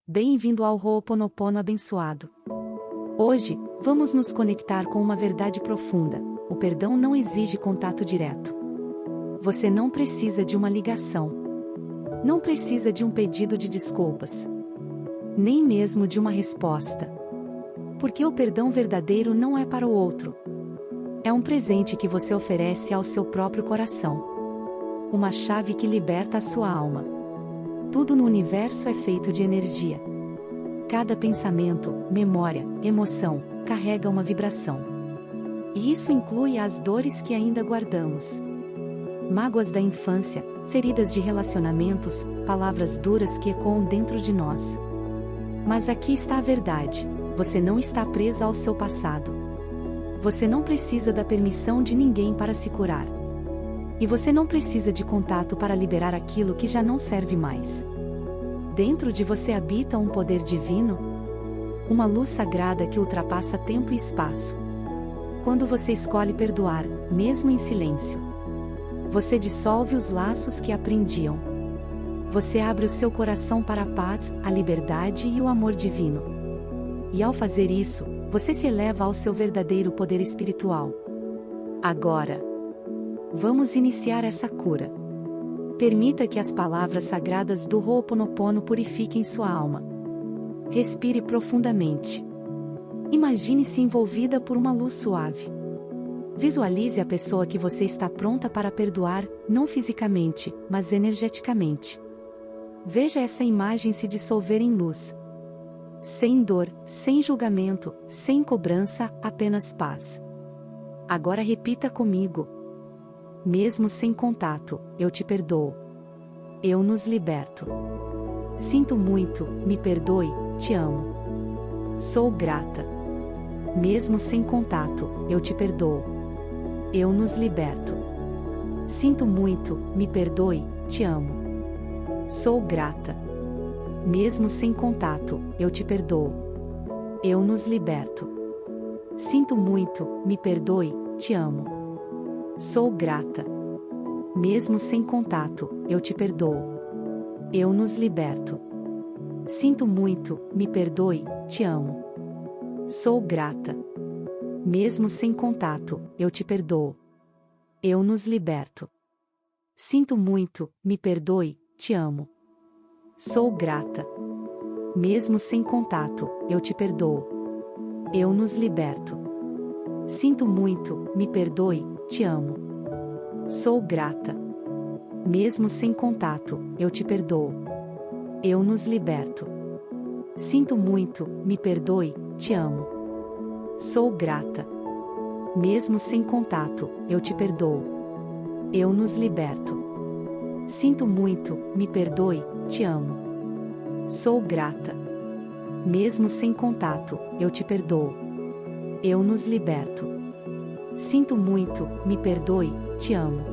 Bem-vindo ao Ho'oponopono abençoado. Hoje, vamos nos conectar com uma verdade profunda: o perdão não exige contato direto. Você não precisa de uma ligação. Não precisa de um pedido de desculpas. Nem mesmo de uma resposta. Porque o perdão verdadeiro não é para o outro. É um presente que você oferece ao seu próprio coração. Uma chave que liberta a sua alma. Tudo no universo é feito de energia. Cada pensamento, memória, emoção, carrega uma vibração. E isso inclui as dores que ainda guardamos. Mágoas da infância, feridas de relacionamentos, palavras duras que ecoam dentro de nós. Mas aqui está a verdade: você não está presa ao seu passado. Você não precisa da permissão de ninguém para se curar. E você não precisa de contato para liberar aquilo que já não serve mais. Dentro de você habita um poder divino, uma luz sagrada que ultrapassa tempo e espaço. Quando você escolhe perdoar, mesmo em silêncio, você dissolve os laços que a prendiam. Você abre o seu coração para a paz, a liberdade e o amor divino. E ao fazer isso, você se eleva ao seu verdadeiro poder espiritual. Agora, vamos iniciar essa cura. Permita que as palavras sagradas do Ho'oponopono purifiquem sua alma. Respire profundamente. Imagine-se envolvida por uma luz suave. Visualize a pessoa que você está pronta para perdoar, não fisicamente, mas energeticamente. Veja essa imagem se dissolver em luz. Sem dor, sem julgamento, sem cobrança, apenas paz. Agora repita comigo. Mesmo sem contato, eu te perdoo. Eu nos liberto. Sinto muito, me perdoe, te amo. Sou grata. Mesmo sem contato, eu te perdoo. Eu nos liberto. Sinto muito, me perdoe, te amo. Sou grata. Mesmo sem contato, eu te perdoo. Eu nos liberto. Sinto muito, me perdoe, te amo. Sou grata. Mesmo sem contato, eu te perdoo. Eu nos liberto. Sinto muito, me perdoe, te amo. Sou grata. Mesmo sem contato, eu te perdoo. Eu nos liberto. Sinto muito, me perdoe, te amo. Sou grata. Mesmo sem contato, eu te perdoo. Eu nos liberto. Sinto muito, me perdoe, te amo. Sou grata. Mesmo sem contato, eu te perdoo. Eu nos liberto. Sinto muito, me perdoe, te amo. Sou grata. Mesmo sem contato, eu te perdoo. Eu nos liberto. Sinto muito, me perdoe, te amo. Sou grata. Mesmo sem contato, eu te perdoo. Eu nos liberto. Sinto muito, me perdoe, te amo.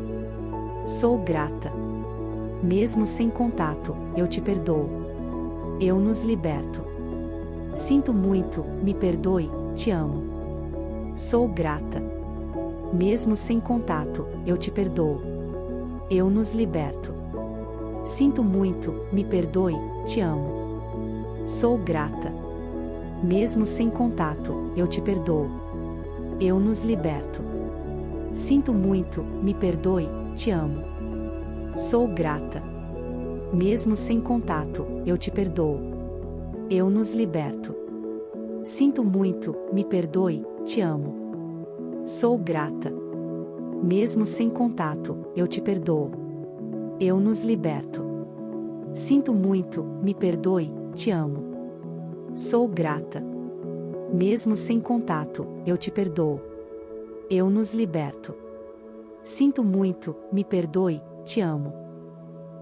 Sou grata. Mesmo sem contato, eu te perdoo. Eu nos liberto. Sinto muito, me perdoe, te amo. Sou grata. Mesmo sem contato, eu te perdoo. Eu nos liberto. Sinto muito, me perdoe, te amo. Sou grata. Mesmo sem contato, eu te perdoo. Eu nos liberto. Sinto muito, me perdoe, te amo. Sou grata. Mesmo sem contato, eu te perdoo. Eu nos liberto. Sinto muito, me perdoe, te amo. Sou grata. Mesmo sem contato, eu te perdoo. Eu nos liberto. Sinto muito, me perdoe, te amo. Sou grata. Mesmo sem contato, eu te perdoo. Eu nos liberto. Sinto muito, me perdoe, te amo.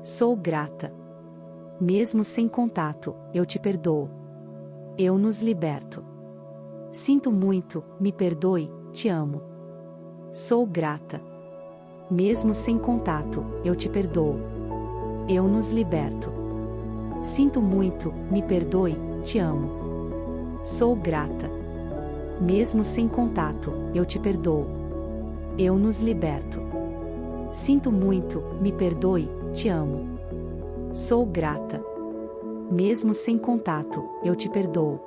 Sou grata. Mesmo sem contato, eu te perdoo. Eu nos liberto. Sinto muito, me perdoe, te amo. Sou grata. Mesmo sem contato, eu te perdoo. Eu nos liberto. Sinto muito, me perdoe, te amo. Sou grata. Mesmo sem contato, eu te perdoo. Eu nos liberto. Sinto muito, me perdoe, te amo. Sou grata. Mesmo sem contato, eu te perdoo.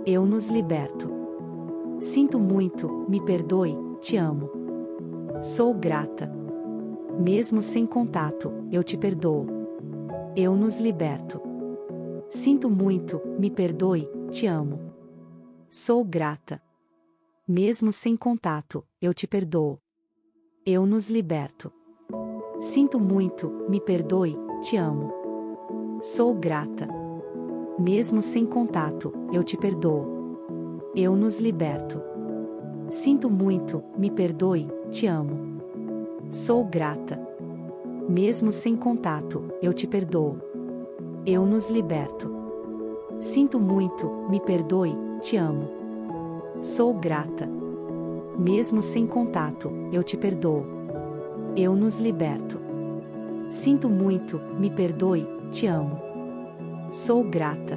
Eu nos liberto. Sinto muito, me perdoe, te amo. Sou grata. Mesmo sem contato, eu te perdoo. Eu nos liberto. Sinto muito, me perdoe, te amo. Sou grata. Mesmo sem contato, eu te perdoo. Eu nos liberto. Sinto muito, me perdoe, te amo. Sou grata. Mesmo sem contato, eu te perdoo. Eu nos liberto. Sinto muito, me perdoe, te amo. Sou grata. Mesmo sem contato, eu te perdoo. Eu nos liberto. Sinto muito, me perdoe, te amo. Sou grata. Mesmo sem contato, eu te perdoo. Eu nos liberto. Sinto muito, me perdoe, te amo. Sou grata.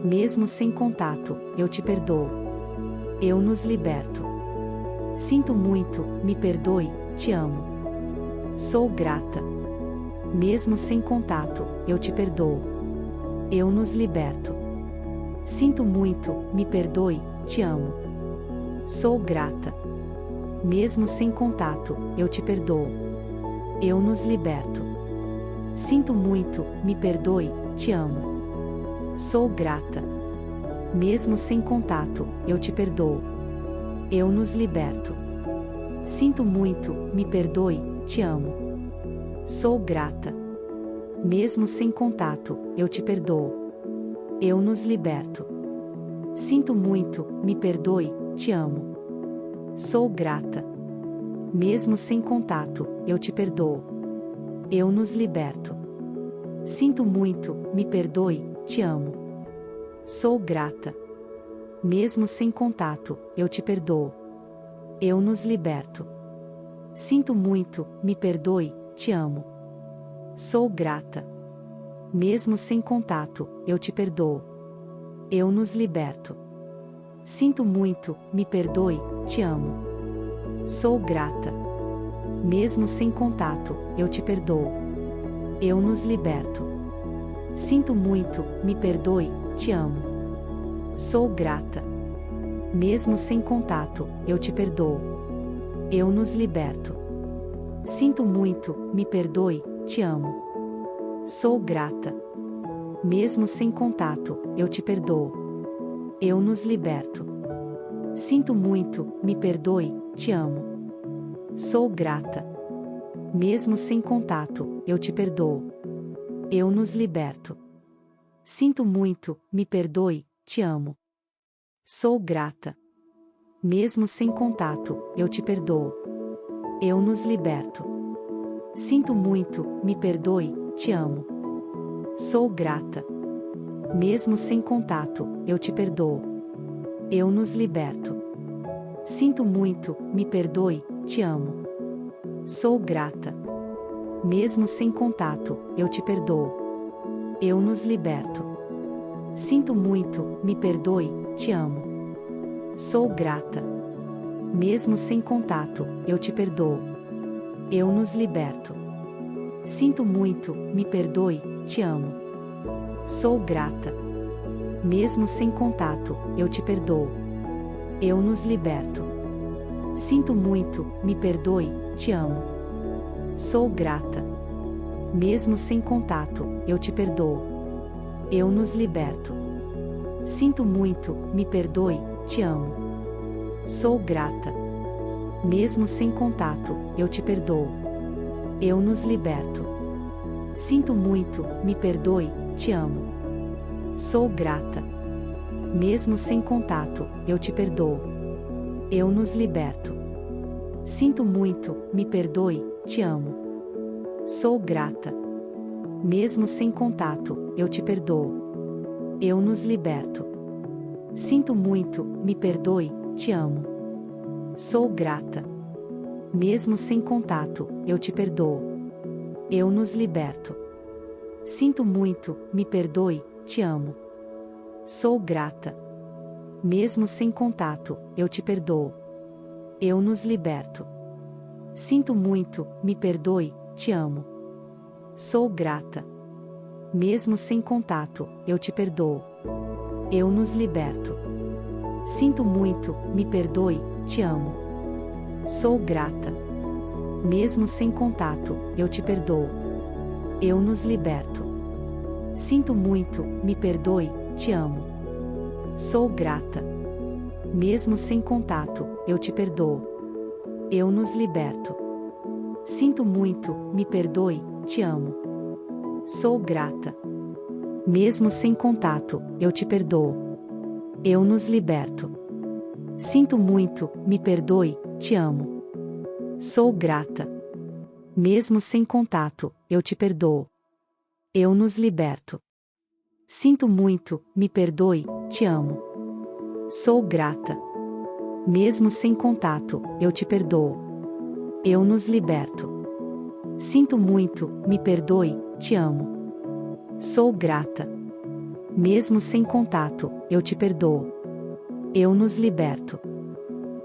Mesmo sem contato, eu te perdoo. Eu nos liberto. Sinto muito, me perdoe, te amo. Sou grata. Mesmo sem contato, eu te perdoo. Eu nos liberto. Sinto muito, me perdoe, te amo. Sou grata. Mesmo sem contato, eu te perdoo. Eu nos liberto. Sinto muito, me perdoe, te amo. Sou grata. Mesmo sem contato, eu te perdoo. Eu nos liberto. Sinto muito, me perdoe, te amo. Sou grata. Mesmo sem contato, eu te perdoo. Eu nos liberto. Sinto muito, me perdoe, te amo. Sou grata. Mesmo sem contato, eu te perdoo. Eu nos liberto. Sinto muito, me perdoe, te amo. Sou grata. Mesmo sem contato, eu te perdoo. Eu nos liberto. Sinto muito, me perdoe, te amo. Sou grata. Mesmo sem contato, eu te perdoo. Eu nos liberto. Sinto muito, me perdoe, te amo. Sou grata. Mesmo sem contato, eu te perdoo. Eu nos liberto. Sinto muito, me perdoe, te amo. Sou grata. Mesmo sem contato, eu te perdoo. Eu nos liberto. Sinto muito, me perdoe, te amo. Sou grata. Mesmo sem contato, eu te perdoo. Eu nos liberto. Sinto muito, me perdoe, te amo. Sou grata. Mesmo sem contato, eu te perdoo. Eu nos liberto. Sinto muito, me perdoe, te amo. Sou grata. Mesmo sem contato, eu te perdoo. Eu nos liberto. Sinto muito, me perdoe, te amo. Sou grata. Mesmo sem contato, eu te perdoo. Eu nos liberto. Sinto muito, me perdoe, te amo. Sou grata. Mesmo sem contato, eu te perdoo. Eu nos liberto. Sinto muito, me perdoe, te amo. Sou grata. Mesmo sem contato, eu te perdoo. Eu nos liberto. Sinto muito, me perdoe, te amo. Sou grata. Mesmo sem contato, eu te perdoo. Eu nos liberto. Sinto muito, me perdoe, te amo. Sou grata. Mesmo sem contato, eu te perdoo. Eu nos liberto. Sinto muito, me perdoe, te amo. Sou grata. Mesmo sem contato, eu te perdoo. Eu nos liberto. Sinto muito, me perdoe, te amo. Sou grata. Mesmo sem contato, eu te perdoo. Eu nos liberto. Sinto muito, me perdoe, te amo. Sou grata. Mesmo sem contato, eu te perdoo. Eu nos liberto. Sinto muito, me perdoe, te amo. Sou grata. Mesmo sem contato, eu te perdoo. Eu nos liberto. Sinto muito, me perdoe, te amo. Sou grata. Mesmo sem contato, eu te perdoo. Eu nos liberto. Sinto muito, me perdoe, te amo. Sou grata. Mesmo sem contato, eu te perdoo. Eu nos liberto. Sinto muito, me perdoe, te amo. Sou grata. Mesmo sem contato, eu te perdoo. Eu nos liberto. Sinto muito, me perdoe, te amo. Sou grata. Mesmo sem contato, eu te perdoo. Eu nos liberto. Sinto muito, me perdoe, te amo. Sou grata. Mesmo sem contato, eu te perdoo. Eu nos liberto. Sinto muito, me perdoe, te amo. Sou grata. Mesmo sem contato, eu te perdoo. Eu nos liberto. Sinto muito, me perdoe, te amo. Sou grata. Mesmo sem contato, eu te perdoo. Eu nos liberto. Sinto muito, me perdoe, te amo. Sou grata. Mesmo sem contato, eu te perdoo. Eu nos liberto.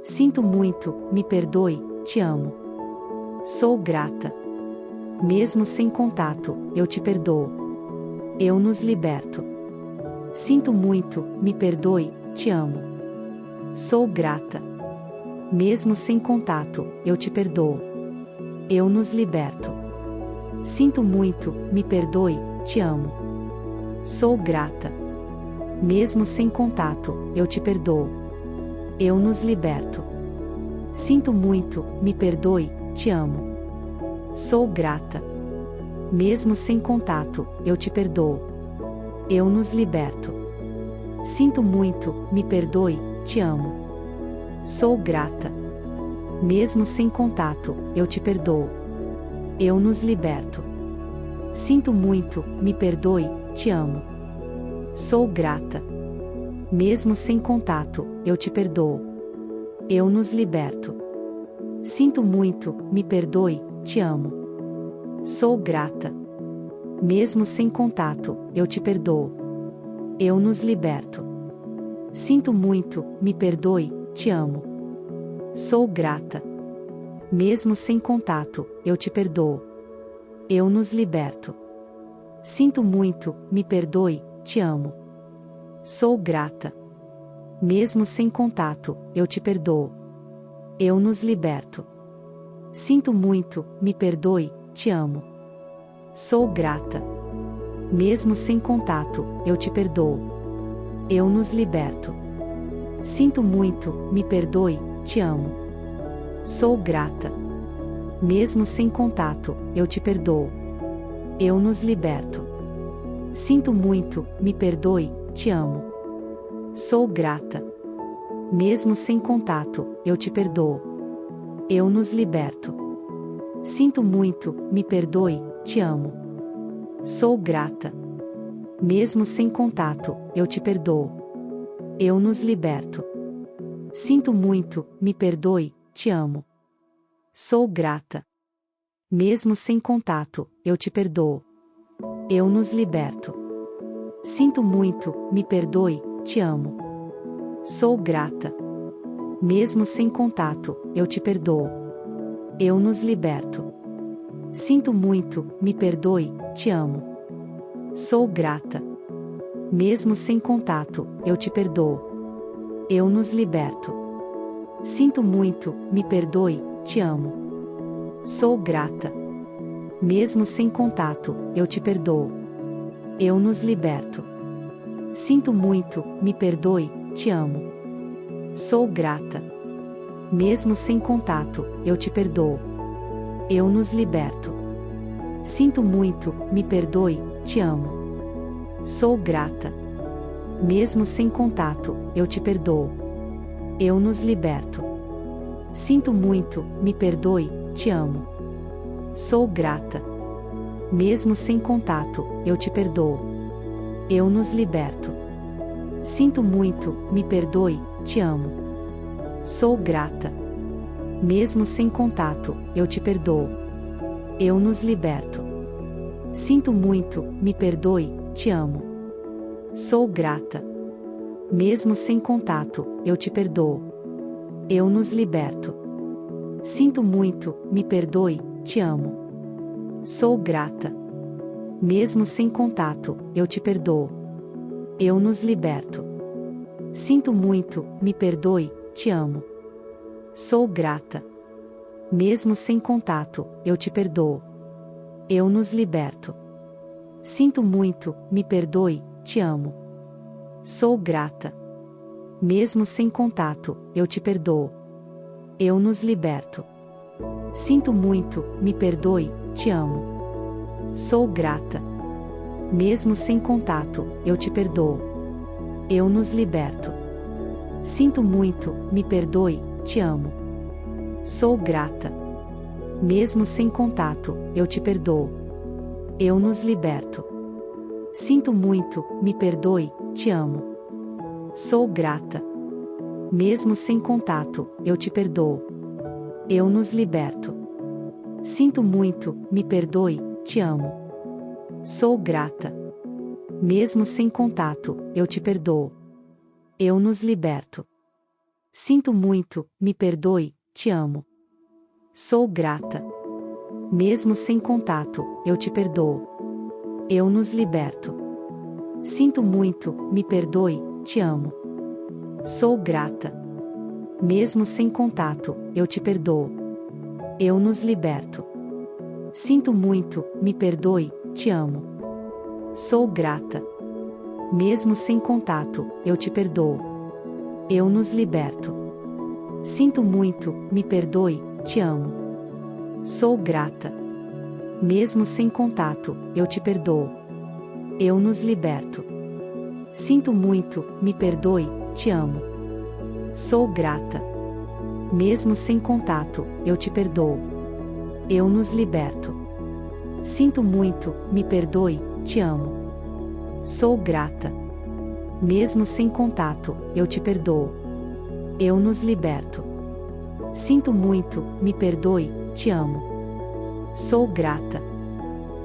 Sinto muito, me perdoe, te amo. Sou grata. Mesmo sem contato, eu te perdoo. Eu nos liberto. Sinto muito, me perdoe, te amo. Sou grata. Mesmo sem contato, eu te perdoo. Eu nos liberto. Sinto muito, me perdoe, te amo. Sou grata. Mesmo sem contato, eu te perdoo. Eu nos liberto. Sinto muito, me perdoe, te amo. Sou grata. Mesmo sem contato, eu te perdoo. Eu nos liberto. Sinto muito, me perdoe, te amo. Sou grata. Mesmo sem contato, eu te perdoo. Eu nos liberto. Sinto muito, me perdoe, te amo. Sou grata. Mesmo sem contato, eu te perdoo. Eu nos liberto. Sinto muito, me perdoe, te amo. Sou grata. Mesmo sem contato, eu te perdoo. Eu nos liberto. Sinto muito, me perdoe, te amo. Sou grata. Mesmo sem contato, eu te perdoo. Eu nos liberto. Sinto muito, me perdoe, te amo. Sou grata. Mesmo sem contato, eu te perdoo. Eu nos liberto. Sinto muito, me perdoe, te amo. Sou grata. Mesmo sem contato, eu te perdoo. Eu nos liberto. Sinto muito, me perdoe, te amo. Sou grata. Mesmo sem contato, eu te perdoo. Eu nos liberto. Sinto muito, me perdoe, te amo. Sou grata. Mesmo sem contato, eu te perdoo. Eu nos liberto. Sinto muito, me perdoe, te amo. Sou grata. Mesmo sem contato, eu te perdoo. Eu nos liberto. Sinto muito, me perdoe, te amo. Sou grata. Mesmo sem contato, eu te perdoo. Eu nos liberto. Sinto muito, me perdoe, te amo. Sou grata. Mesmo sem contato, eu te perdoo. Eu nos liberto. Sinto muito, me perdoe, te amo. Sou grata. Mesmo sem contato, eu te perdoo. Eu nos liberto. Sinto muito, me perdoe, te amo. Sou grata. Mesmo sem contato, eu te perdoo. Eu nos liberto. Sinto muito, me perdoe, te amo. Sou grata. Mesmo sem contato, eu te perdoo. Eu nos liberto. Sinto muito, me perdoe, te amo. Sou grata. Mesmo sem contato, eu te perdoo. Eu nos liberto. Sinto muito, me perdoe, te amo. Sou grata. Mesmo sem contato, eu te perdoo. Eu nos liberto. Sinto muito, me perdoe, te amo. Sou grata. Mesmo sem contato, eu te perdoo. Eu nos liberto. Sinto muito, me perdoe, te amo. Sou grata. Mesmo sem contato, eu te perdoo. Eu nos liberto. Sinto muito, me perdoe, te amo. Sou grata. Mesmo sem contato, eu te perdoo. Eu nos liberto. Sinto muito, me perdoe, te amo. Sou grata. Mesmo sem contato, eu te perdoo. Eu nos liberto. Sinto muito, me perdoe, te amo. Sou grata. Mesmo sem contato, eu te perdoo. Eu nos liberto. Sinto muito, me perdoe, te amo. Sou grata. Mesmo sem contato, eu te perdoo. Eu nos liberto. Sinto muito, me perdoe, te amo. Sou grata. Mesmo sem contato, eu te perdoo. Eu nos liberto. Sinto muito, me perdoe, te amo. Sou grata. Mesmo sem contato, eu te perdoo. Eu nos liberto. Sinto muito, me perdoe, te amo. Sou grata. Mesmo sem contato, eu te perdoo. Eu nos liberto. Sinto muito, me perdoe, te amo. Sou grata. Mesmo sem contato, eu te perdoo. Eu nos liberto. Sinto muito, me perdoe, te amo. Sou grata. Mesmo sem contato, eu te perdoo. Eu nos liberto. Sinto muito, me perdoe, te amo. Sou grata. Mesmo sem contato, eu te perdoo. Eu nos liberto. Sinto muito, me perdoe, te amo. Sou grata. Mesmo sem contato, eu te perdoo. Eu nos liberto. Sinto muito, me perdoe, te amo. Sou grata. Mesmo sem contato, eu te perdoo. Eu nos liberto. Sinto muito, me perdoe, te amo. Sou grata. Mesmo sem contato, eu te perdoo. Eu nos liberto. Sinto muito, me perdoe, te amo. Sou grata.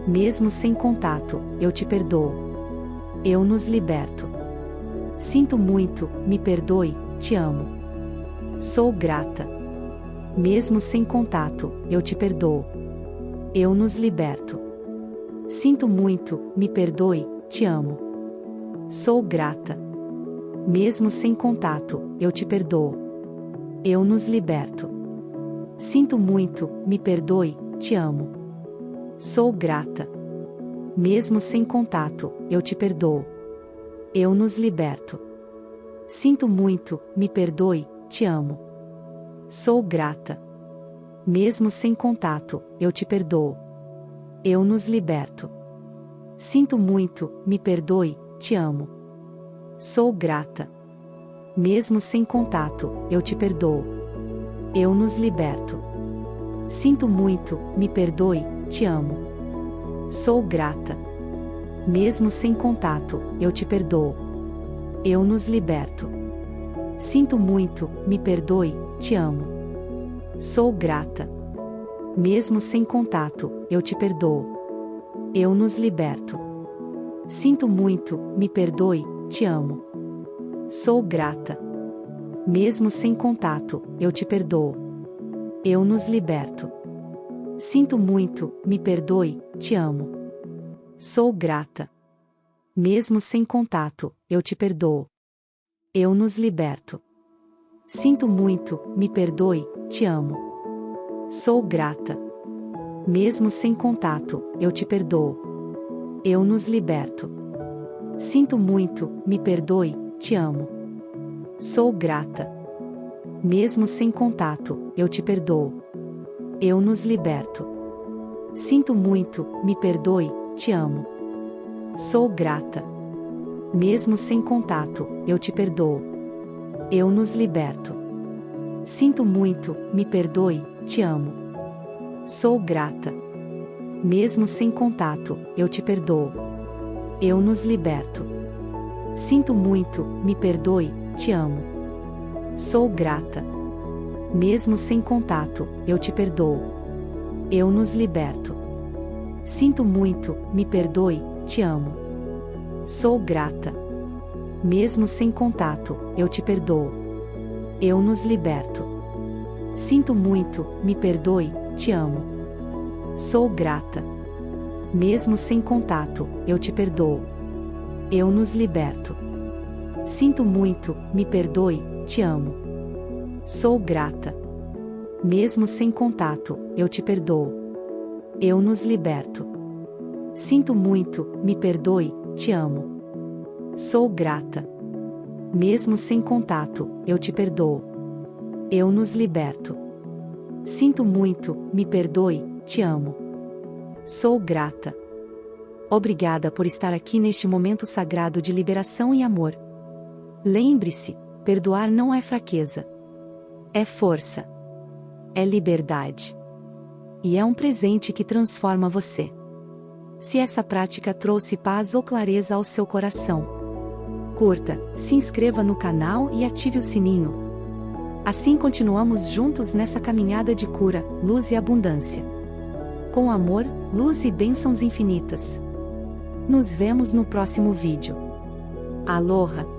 Mesmo sem contato, eu te perdoo. Eu nos liberto. Sinto muito, me perdoe, te amo. Sou grata. Mesmo sem contato, eu te perdoo. Eu nos liberto. Sinto muito, me perdoe, te amo. Sou grata. Mesmo sem contato, eu te perdoo. Eu nos liberto. Sinto muito, me perdoe, te amo. Sou grata. Mesmo sem contato, eu te perdoo. Eu nos liberto. Sinto muito, me perdoe, te amo. Sou grata. Mesmo sem contato, eu te perdoo. Eu nos liberto. Sinto muito, me perdoe, te amo. Sou grata. Mesmo sem contato, eu te perdoo. Eu nos liberto. Sinto muito, me perdoe, te amo. Sou grata. Mesmo sem contato, eu te perdoo. Eu nos liberto. Sinto muito, me perdoe, te amo. Sou grata. Mesmo sem contato, eu te perdoo. Eu nos liberto. Sinto muito, me perdoe, te amo. Sou grata. Mesmo sem contato, eu te perdoo. Eu nos liberto. Sinto muito, me perdoe, te amo. Sou grata. Mesmo sem contato, eu te perdoo. Eu nos liberto. Sinto muito, me perdoe, te amo. Sou grata. Mesmo sem contato, eu te perdoo. Eu nos liberto. Sinto muito, me perdoe, te amo. Sou grata. Mesmo sem contato, eu te perdoo. Eu nos liberto. Sinto muito, me perdoe, te amo. Sou grata. Mesmo sem contato, eu te perdoo. Eu nos liberto. Sinto muito, me perdoe, te amo. Sou grata. Mesmo sem contato, eu te perdoo. Eu nos liberto. Sinto muito, me perdoe, te amo. Sou grata. Mesmo sem contato, eu te perdoo. Eu nos liberto. Sinto muito, me perdoe, te amo. Sou grata. Mesmo sem contato, eu te perdoo. Eu nos liberto. Sinto muito, me perdoe, te amo. Sou grata. Mesmo sem contato, eu te perdoo. Eu nos liberto. Sinto muito, me perdoe, te amo. Sou grata. Mesmo sem contato, eu te perdoo. Eu nos liberto. Sinto muito, me perdoe, te amo. Sou grata. Mesmo sem contato, eu te perdoo. Eu nos liberto. Sinto muito, me perdoe, te amo. Sou grata. Obrigada por estar aqui neste momento sagrado de liberação e amor. Lembre-se, perdoar não é fraqueza. É força. É liberdade. E é um presente que transforma você. Se essa prática trouxe paz ou clareza ao seu coração, curta, se inscreva no canal e ative o sininho. Assim continuamos juntos nessa caminhada de cura, luz e abundância. Com amor, luz e bênçãos infinitas. Nos vemos no próximo vídeo. Aloha!